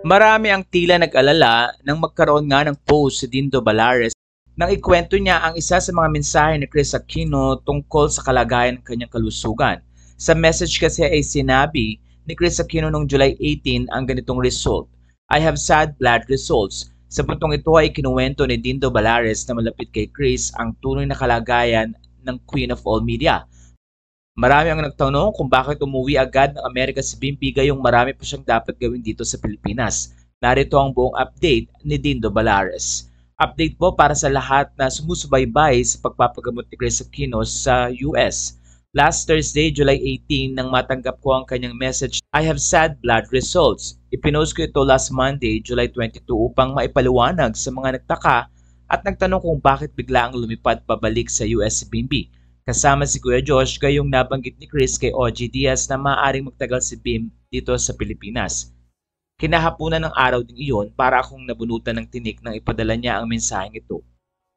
Marami ang tila nag-alala nang magkaroon nga ng post si Dindo Balares nang ikwento niya ang isa sa mga mensahe ni Chris Aquino tungkol sa kalagayan ng kanyang kalusugan. Sa message kasi ay sinabi ni Chris Aquino noong July 18 ang ganitong result: I have sad blood results. Sa puntong ito ay kinuwento ni Dindo Balares na malapit kay Chris ang tunay na kalagayan ng Queen of All Media. Marami ang nagtanong kung bakit umuwi agad ng Amerika si Bimbi gayong marami pa siyang dapat gawin dito sa Pilipinas. Narito ang buong update ni Dindo Balares. Update po para sa lahat na sumusubaybay sa pagpapagamot ni Chris Aquino sa US. Last Thursday, July 18, nang matanggap ko ang kanyang message, I have sad blood results. Ipinost ko ito last Monday, July 22 upang maipaliwanag sa mga nagtaka at nagtanong kung bakit bigla ang lumipad pabalik sa US si Bimbi. Kasama si Kuya Josh gayong nabanggit ni Chris kay OG Diaz na maaaring magtagal si Bim dito sa Pilipinas. Kinahapunan ng araw ding iyon para akong nabunutan ng tinik nang ipadala niya ang mensaheng ito.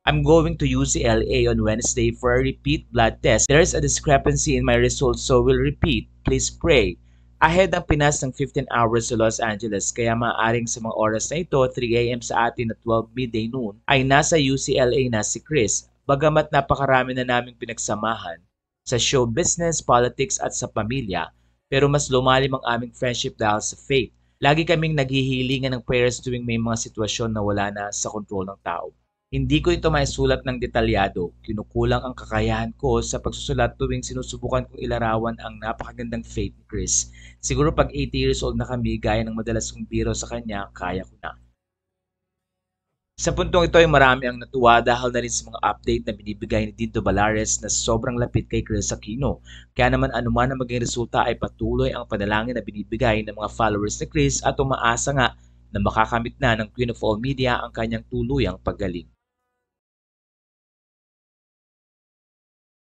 I'm going to UCLA on Wednesday for a repeat blood test. There is a discrepancy in my results so we'll repeat. Please pray. Ahead ang Pinas ng 15 hours sa Los Angeles kaya maaaring sa mga oras na ito, 3 AM sa atin at 12 midday noon, ay nasa UCLA na si Chris. Bagamat napakarami na naming pinagsamahan sa show business, politics at sa pamilya, pero mas lumalim ang aming friendship dahil sa faith. Lagi kaming naghihilingan ng prayers tuwing may mga sitwasyon na wala na sa kontrol ng tao. Hindi ko ito maisulat ng detalyado. Kinukulang ang kakayahan ko sa pagsusulat tuwing sinusubukan kong ilarawan ang napakagandang faith ni Chris. Siguro pag 80 years old na kami, gaya ng madalas kong biro sa kanya, kaya ko na. Sa puntong ito ay marami ang natuwa dahil na rin sa mga update na binibigay ni Dindo Balares na sobrang lapit kay Chris Aquino. Kaya naman anuman ang maging resulta ay patuloy ang panalangin na binibigay ng mga followers ni Chris at umaasa nga na makakamit na ng Queen of All Media ang kanyang tuluyang paggaling.